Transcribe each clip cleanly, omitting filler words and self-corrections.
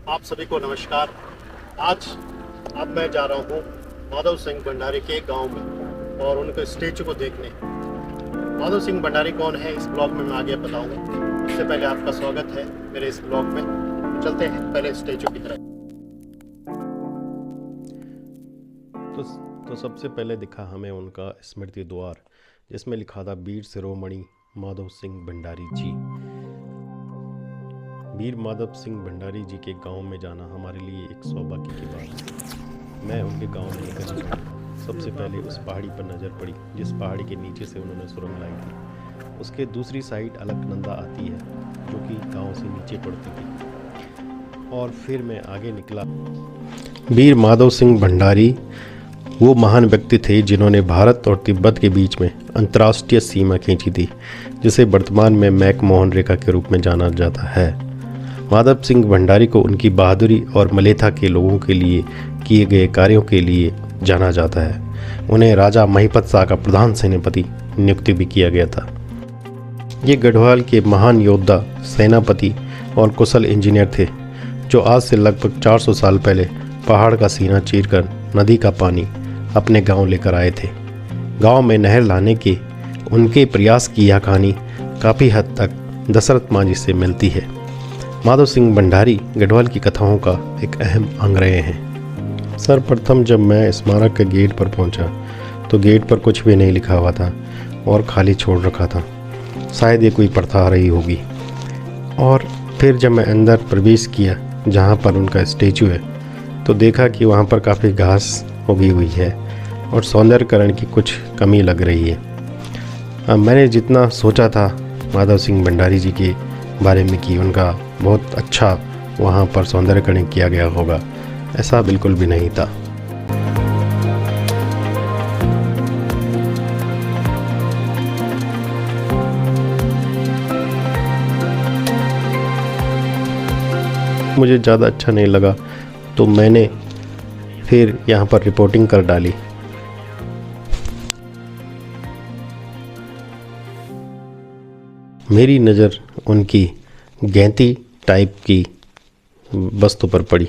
आप सभी को नमस्कार। आज अब मैं जा रहा हूँ माधव सिंह भंडारी के गांव में और उनके स्टेचू को देखने। माधव सिंह भंडारी कौन है इस ब्लॉग में मैं आगे बताऊंगा। इससे पहले आपका स्वागत है मेरे इस ब्लॉग में। चलते हैं पहले स्टेचू की तरफ। तो सबसे पहले दिखा हमें उनका स्मृति द्वार, जिसमें लिखा था वीर शिरोमणि माधव सिंह भंडारी जी। वीर माधव सिंह भंडारी जी के गांव में जाना हमारे लिए एक सौभाग्य की बात है। मैं उनके गांव में निकल गया। सबसे पहले उस पहाड़ी पर नज़र पड़ी जिस पहाड़ी के नीचे से उन्होंने सुरंग लाई थी। उसके दूसरी साइड अलकनंदा आती है जो कि गांव से नीचे पड़ती थी। और फिर मैं आगे निकला। वीर माधव सिंह भंडारी वो महान व्यक्ति थे जिन्होंने भारत और तिब्बत के बीच में अंतर्राष्ट्रीय सीमा खींची थी, जिसे वर्तमान में मैकमोहन रेखा के रूप में जाना जाता है। माधव सिंह भंडारी को उनकी बहादुरी और मलेथा के लोगों के लिए किए गए कार्यों के लिए जाना जाता है। उन्हें राजा महिपत शाह का प्रधान सेनापति नियुक्त भी किया गया था। ये गढ़वाल के महान योद्धा, सेनापति और कुशल इंजीनियर थे जो आज से लगभग 400 साल पहले पहाड़ का सीना चीरकर नदी का पानी अपने गांव लेकर आए थे। गांव में नहर लाने के उनके प्रयास की यह कहानी काफ़ी हद तक दशरथ मांझी से मिलती है। माधव सिंह भंडारी गढ़वाल की कथाओं का एक अहम अंग रहे हैं। सर्वप्रथम जब मैं स्मारक के गेट पर पहुंचा तो गेट पर कुछ भी नहीं लिखा हुआ था और खाली छोड़ रखा था। शायद ये कोई प्रथा रही होगी। और फिर जब मैं अंदर प्रवेश किया जहां पर उनका स्टेचू है तो देखा कि वहां पर काफ़ी घास उगी हुई है और सौंदर्यकरण की कुछ कमी लग रही है। मैंने जितना सोचा था माधव सिंह भंडारी जी के बारे में कि उनका बहुत अच्छा वहाँ पर सौंदर्यकरण किया गया होगा, ऐसा बिल्कुल भी नहीं था। मुझे ज़्यादा अच्छा नहीं लगा तो मैंने फिर यहाँ पर रिपोर्टिंग कर डाली। मेरी नज़र उनकी गैंती टाइप की वस्तु पर पड़ी।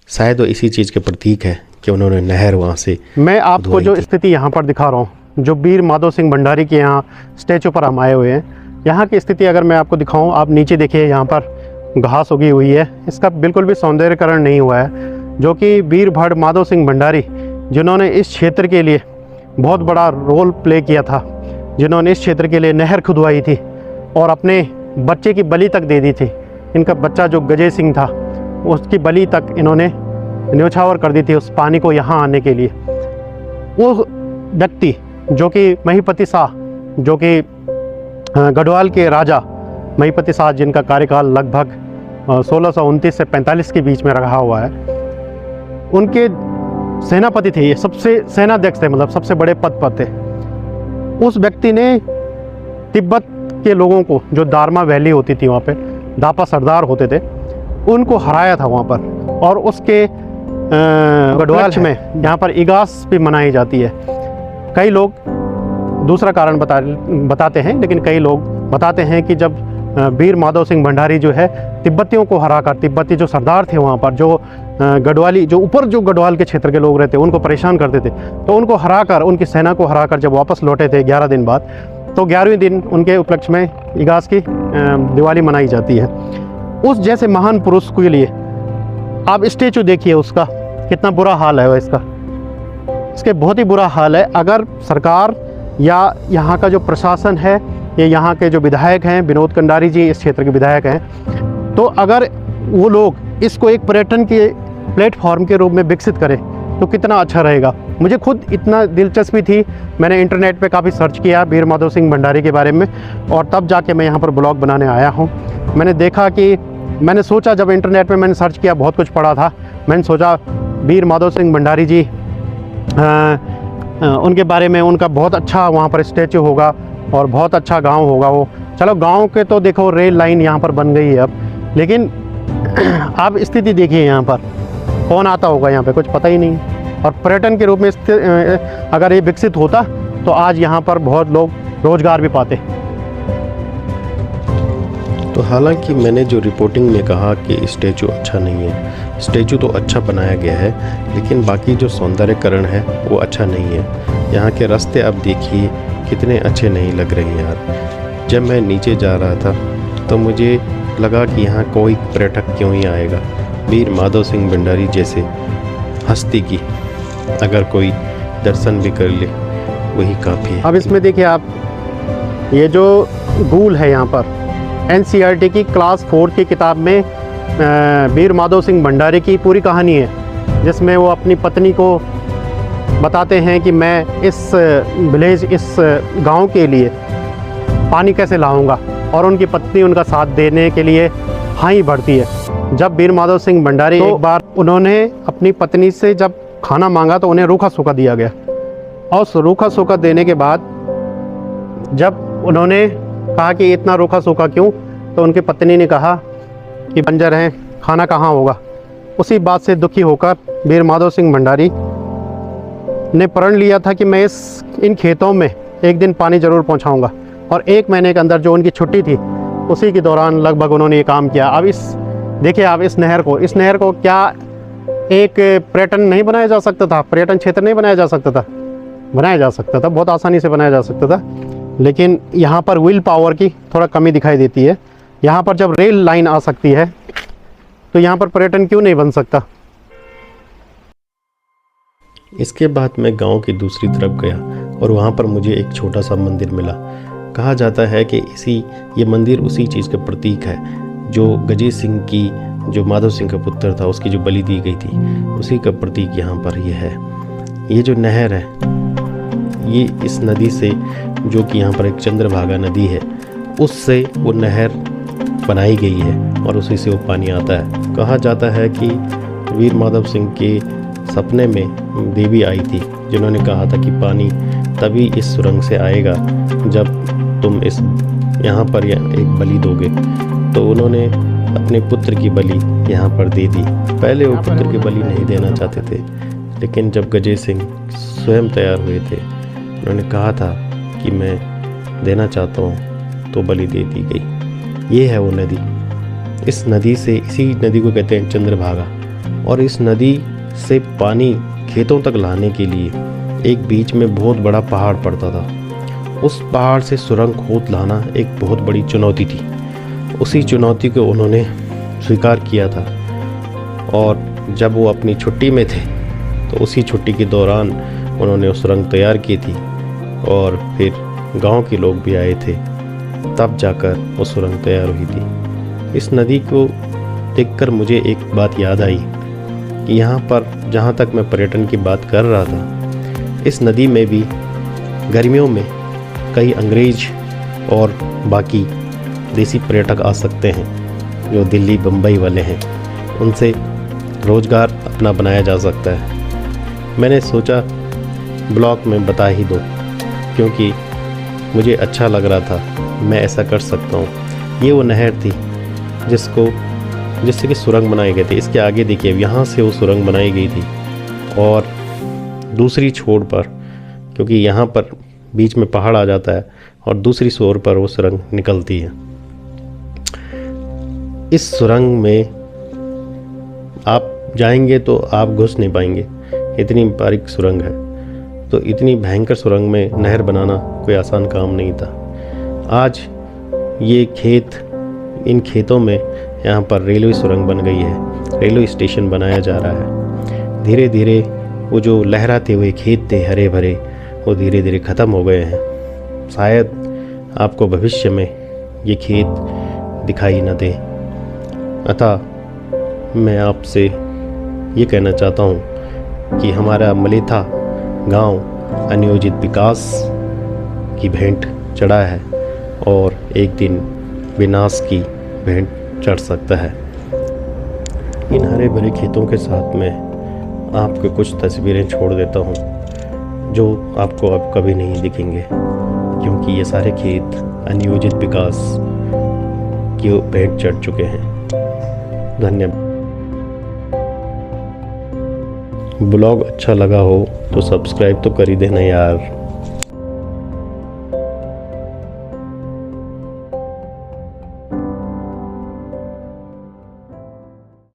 शायद वो इसी चीज़ के प्रतीक है कि उन्होंने नहर वहाँ से मैं आपको जो स्थिति यहाँ पर दिखा रहा हूँ, जो वीर माधव सिंह भंडारी के यहाँ स्टेचू पर हम आए हुए हैं, यहाँ की स्थिति अगर मैं आपको दिखाऊँ, आप नीचे देखिए यहाँ पर घास उगी हुई है। इसका बिल्कुल भी सौंदर्यकरण नहीं हुआ है, जो कि वीर भट माधव सिंह भंडारी जिन्होंने इस क्षेत्र के लिए बहुत बड़ा रोल प्ले किया था, जिन्होंने इस क्षेत्र के लिए नहर खुदवाई थी और अपने बच्चे की बलि तक दे दी थी। इनका बच्चा जो गजय सिंह था उसकी बलि तक इन्होंने न्योछावर कर दी थी उस पानी को यहाँ आने के लिए। वो व्यक्ति जो कि महिपति शाह, जो कि गढ़वाल के राजा महिपति शाह, जिनका कार्यकाल लगभग 1629 से 45 के बीच में रहा हुआ है, उनके सेनापति थे। ये सबसे सेनाध्यक्ष थे, मतलब सबसे बड़े पद पर थे। उस व्यक्ति ने तिब्बत के लोगों को, जो दारमा वैली होती थी वहाँ पे दापा सरदार होते थे, उनको हराया था वहाँ पर। और उसके गढ़वाल में यहाँ पर इगास भी मनाई जाती है। कई लोग दूसरा कारण बताते हैं, लेकिन कई लोग बताते हैं कि जब वीर माधव सिंह भंडारी जो है तिब्बतियों को हराकर, तिब्बती जो सरदार थे वहाँ पर, जो गढ़वाली, जो ऊपर जो गढ़वाल के क्षेत्र के लोग रहते उनको परेशान करते थे, तो उनको हराकर, उनकी सेना को हराकर जब वापस लौटे थे 11 दिन बाद, तो 11वें दिन उनके उपलक्ष्य में इगास की दिवाली मनाई जाती है। उस जैसे महान पुरुष के लिए आप स्टेचू देखिए, उसका कितना बुरा हाल है इसका। इसके बहुत ही बुरा हाल है। अगर सरकार या यहाँ का जो प्रशासन है, ये यहाँ के जो विधायक हैं, विनोद कंडारी जी इस क्षेत्र के विधायक हैं, तो अगर वो लोग इसको एक पर्यटन के प्लेटफॉर्म के रूप में विकसित करें तो कितना अच्छा रहेगा। मुझे खुद इतना दिलचस्पी थी, मैंने इंटरनेट पे काफ़ी सर्च किया वीर माधव सिंह भंडारी के बारे में, और तब जाके मैं यहाँ पर ब्लॉग बनाने आया हूँ। मैंने देखा कि, मैंने सोचा, जब इंटरनेट पे मैंने सर्च किया, बहुत कुछ पढ़ा था, मैंने सोचा वीर माधव सिंह भंडारी जी, उनके बारे में, उनका बहुत अच्छा वहाँ पर स्टैचू होगा और बहुत अच्छा गाँव होगा वो। चलो गाँव के तो देखो रेल लाइन यहाँ पर बन गई है अब, लेकिन आप स्थिति देखिए यहाँ पर कौन आता होगा, यहाँ पे कुछ पता ही नहीं। और पर्यटन के रूप में अगर ये विकसित होता तो आज यहाँ पर बहुत लोग रोजगार भी पाते। तो हालांकि मैंने जो रिपोर्टिंग में कहा कि स्टैचू अच्छा नहीं है, स्टैचू तो अच्छा बनाया गया है, लेकिन बाकी जो सौंदर्यकरण है वो अच्छा नहीं है। यहाँ के रास्ते आप देखिए कितने अच्छे नहीं लग रहे हैं यार। जब मैं नीचे जा रहा था तो मुझे लगा कि यहाँ कोई पर्यटक क्यों ही आएगा। वीर माधव सिंह भंडारी जैसे हस्ती की अगर कोई दर्शन भी कर ले वही काफ़ी है। अब इसमें देखिए आप, ये जो गूल है यहाँ पर NCERT की क्लास 4 की किताब में वीर माधव सिंह भंडारी की पूरी कहानी है, जिसमें वो अपनी पत्नी को बताते हैं कि मैं इस विलेज, इस गांव के लिए पानी कैसे लाऊंगा, और उनकी पत्नी उनका साथ देने के लिए हाँ ही बढ़ती है। जब वीर माधव सिंह भंडारी एक बार उन्होंने अपनी पत्नी से जब खाना मांगा तो उन्हें रूखा सूखा दिया गया, और रूखा सूखा देने के बाद जब उन्होंने कहा कि इतना रूखा सूखा क्यों, तो उनकी पत्नी ने कहा कि बंजर हैं, खाना कहाँ होगा। उसी बात से दुखी होकर वीर माधव सिंह भंडारी ने प्रण लिया था कि मैं इन खेतों में एक दिन पानी ज़रूर पहुंचाऊंगा, और 1 महीने के अंदर जो उनकी छुट्टी थी उसी के दौरान लगभग उन्होंने ये काम किया। अब देखिए आप इस नहर को क्या एक पर्यटन नहीं बनाया जा सकता था, पर्यटन क्षेत्र नहीं बनाया जा सकता था? बनाया जा सकता था, बहुत आसानी से बनाया जा सकता था, लेकिन यहाँ पर विल पावर की थोड़ा कमी दिखाई देती है। यहाँ पर जब रेल लाइन आ सकती है तो यहाँ पर पर्यटन क्यों नहीं बन सकता। इसके बाद मैं गांव की दूसरी तरफ गया और वहाँ पर मुझे एक छोटा सा मंदिर मिला। कहा जाता है कि ये मंदिर उसी चीज़ का प्रतीक है जो गजेंद्र सिंह की, जो माधव सिंह का पुत्र था, उसकी जो बलि दी गई थी, उसी का प्रतीक यहाँ पर ये है। ये जो नहर है, ये इस नदी से, जो कि यहाँ पर एक चंद्रभागा नदी है, उससे वो नहर बनाई गई है और उसी से वो पानी आता है। कहा जाता है कि वीर माधव सिंह के सपने में देवी आई थी, जिन्होंने कहा था कि पानी तभी इस सुरंग से आएगा जब तुम यहाँ पर एक बलि दोगे। तो उन्होंने अपने पुत्र की बलि यहाँ पर दे दी। पहले वो पुत्र की बलि नहीं देना चाहते थे, लेकिन जब गजेंद्र सिंह स्वयं तैयार हुए थे, उन्होंने कहा था कि मैं देना चाहता हूँ, तो बलि दे दी गई। ये है वो नदी। इस नदी से, इसी नदी को कहते हैं चंद्रभागा, और इस नदी से पानी खेतों तक लाने के लिए एक बीच में बहुत बड़ा पहाड़ पड़ता था। उस पहाड़ से सुरंग खोद लाना एक बहुत बड़ी चुनौती थी। उसी चुनौती को उन्होंने स्वीकार किया था, और जब वो अपनी छुट्टी में थे तो उसी छुट्टी के दौरान उन्होंने वो सुरंग तैयार की थी, और फिर गांव के लोग भी आए थे, तब जाकर वो सुरंग तैयार हुई थी। इस नदी को देखकर मुझे एक बात याद आई कि यहाँ पर, जहाँ तक मैं पर्यटन की बात कर रहा था, इस नदी में भी गर्मियों में कई अंग्रेज और बाकी देसी पर्यटक आ सकते हैं, जो दिल्ली बम्बई वाले हैं। उनसे रोज़गार अपना बनाया जा सकता है। मैंने सोचा ब्लॉग में बता ही दो, क्योंकि मुझे अच्छा लग रहा था, मैं ऐसा कर सकता हूँ। ये वो नहर थी जिससे कि सुरंग बनाए गए थे। इसके आगे देखिए, यहाँ से वो सुरंग बनाई गई थी, और दूसरी छोर पर, क्योंकि यहाँ पर बीच में पहाड़ आ जाता है, और दूसरी छोर पर वो सुरंग निकलती है। इस सुरंग में आप जाएंगे तो आप घुस नहीं पाएंगे, इतनी बारीक सुरंग है। तो इतनी भयंकर सुरंग में नहर बनाना कोई आसान काम नहीं था। आज ये इन खेतों में यहाँ पर रेलवे सुरंग बन गई है, रेलवे स्टेशन बनाया जा रहा है। धीरे धीरे वो जो लहराते हुए खेत थे हरे भरे, वो धीरे धीरे ख़त्म हो गए हैं। शायद आपको भविष्य में ये खेत दिखाई न दे। अतः मैं आपसे ये कहना चाहता हूँ कि हमारा मलेथा गांव अनियोजित विकास की भेंट चढ़ा है, और एक दिन विनाश की भेंट चढ़ सकता है। इन हरे भरे खेतों के साथ में आपको कुछ तस्वीरें छोड़ देता हूँ, जो आपको अब कभी नहीं दिखेंगे, क्योंकि ये सारे खेत अनियोजित विकास की भेंट चढ़ चुके हैं। धन्यवाद। ब्लॉग अच्छा लगा हो तो सब्सक्राइब तो कर ही देना यार।